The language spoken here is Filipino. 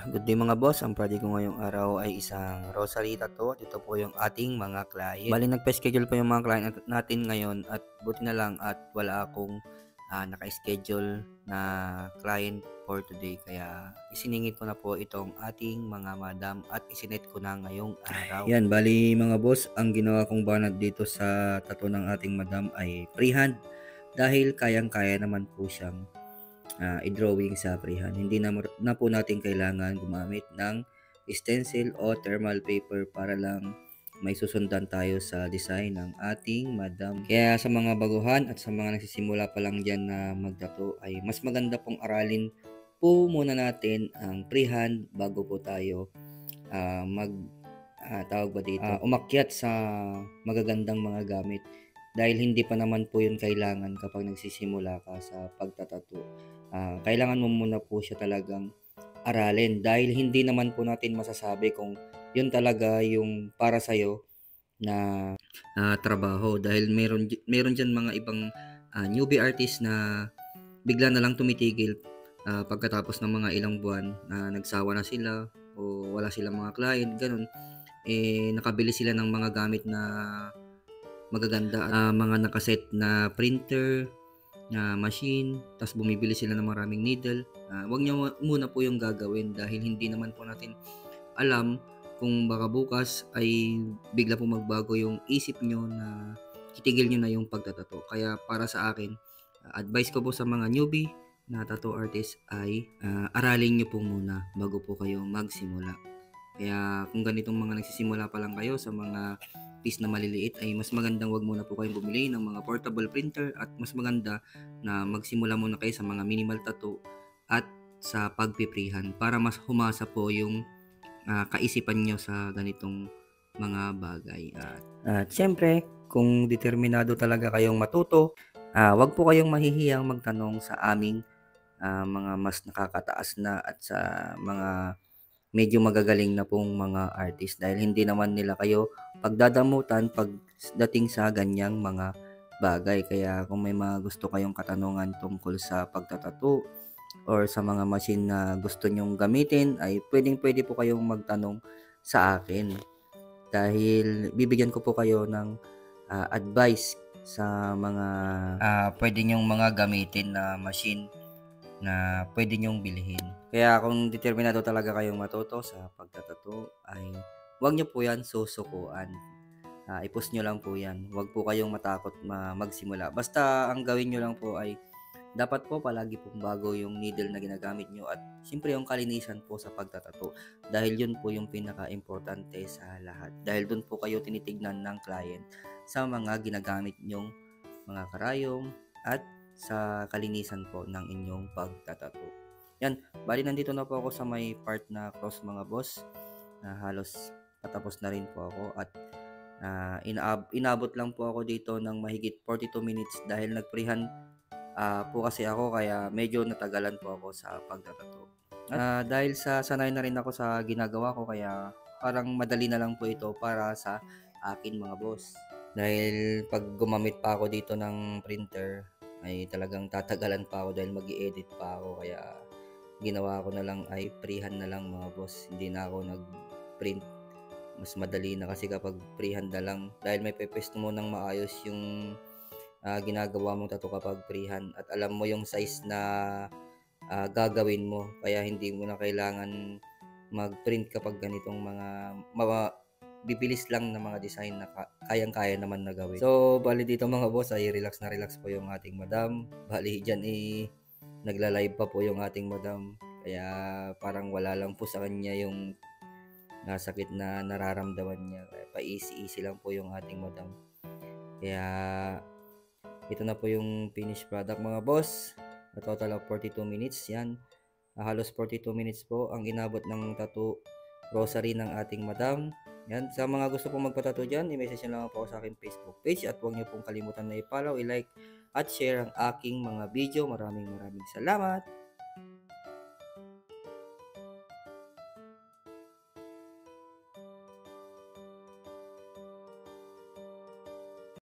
Good day mga boss, ang project ko ngayong araw ay isang rosary tattoo. Ito po yung ating mga client. Bali nagpa-schedule po yung mga client natin ngayon at buti na lang at wala akong naka-schedule na client for today. Kaya isiningit ko na po itong ating mga madam at isinet ko na ngayong araw. Yan, bali mga boss, ang ginawa kong banat dito sa tattoo ng ating madam ay freehand dahil kayang-kaya naman po siyang i-drawing sa freehand. Hindi na po natin kailangan gumamit ng stencil o thermal paper para lang may susundan tayo sa design ng ating madam. Kaya sa mga baguhan at sa mga nagsisimula pa lang dyan na magtato ay mas maganda pong aralin po muna natin ang freehand bago po tayo umakyat sa magagandang mga gamit. Dahil hindi pa naman po yun kailangan kapag nagsisimula ka sa pagtatato. Kailangan mo muna po siya talagang aralin dahil hindi naman po natin masasabi kung yun talaga yung para sa'yo na trabaho. Dahil meron dyan mga ibang newbie artist na bigla na lang tumitigil pagkatapos ng mga ilang buwan na nagsawa na sila o wala silang mga client, ganun. Nakabili sila ng mga gamit na magaganda at mga nakaset na printer, na machine, tapos bumibili sila ng maraming needle. Huwag nyo muna po yung gagawin dahil hindi naman po natin alam kung baka bukas ay bigla po magbago yung isip nyo na titigil nyo na yung pagtatato. Kaya para sa akin, advice ko po sa mga newbie na tattoo artist ay aralin nyo po muna bago po kayo magsimula. Kaya kung ganitong mga nagsisimula pa lang kayo sa mga piece na maliliit ay mas magandang wag muna po kayong bumili ng mga portable printer at mas maganda na magsimula muna kayo sa mga minimal tattoo at sa pagpiprihan para mas humasa po yung kaisipan nyo sa ganitong mga bagay. At syempre, kung determinado talaga kayong matuto, wag po kayong mahihiyang magtanong sa aming mga mas nakakataas na at sa mga medyo magagaling na pong mga artist dahil hindi naman nila kayo pagdadamutan pagdating sa ganyang mga bagay. Kaya kung may mga gusto kayong katanungan tungkol sa pagtatato or sa mga machine na gusto nyong gamitin ay pwede po kayong magtanong sa akin dahil bibigyan ko po kayo ng advice sa mga pwede nyong mga gamitin na machine na pwede nyong bilhin. Kaya kung determinado talaga kayong matuto sa pagtatato ay huwag nyo po yan susukuan. I-post nyo lang po yan. Huwag po kayong matakot magsimula. Basta ang gawin nyo lang po ay dapat po palagi pong bago yung needle na ginagamit nyo at siyempre yung kalinisan po sa pagtatato dahil yun po yung pinaka-importante sa lahat. Dahil dun po kayo tinitignan ng client sa mga ginagamit nyong mga karayom at sa kalinisan po ng inyong pagtatato. Yan, bali nandito na po ako sa may part na cross mga boss. Halos patapos na rin po ako at inabot lang po ako dito ng mahigit 42 minutes dahil nagprehan po kasi ako kaya medyo natagalan po ako sa pagtatato. At dahil sa sanay na rin ako sa ginagawa ko kaya parang madali na lang po ito para sa akin mga boss. Dahil pag gumamit pa ako dito ng printer ay talagang tatagalan pa ako dahil mag-i-edit pa ako kaya ginawa ko na lang ay freehand na lang mga boss. Hindi na ako nag-print. Mas madali na kasi kapag freehand na lang dahil may pepesto mo ng maayos yung ginagawa mong tattoo kapag freehand at alam mo yung size na gagawin mo kaya hindi mo na kailangan mag-print kapag ganitong mga bibilis lang na mga design na kayang-kaya naman na gawin. So, bali dito mga boss ay relax na relax po yung ating madam. Bali dyan nagla-live pa po yung ating madam. Kaya parang wala lang po sa kanya yung sakit na nararamdaman niya. Kaya pa-easy lang po yung ating madam. Kaya ito na po yung finished product mga boss. A total of 42 minutes yan. Halos 42 minutes po ang inabot ng tattoo rosary ng ating madam. Yan, sa mga gusto pong magpatato dyan, i-message nyo lang po ako sa aking Facebook page at huwag nyo pong kalimutan na i-follow, i-like at share ang aking mga video. Maraming salamat!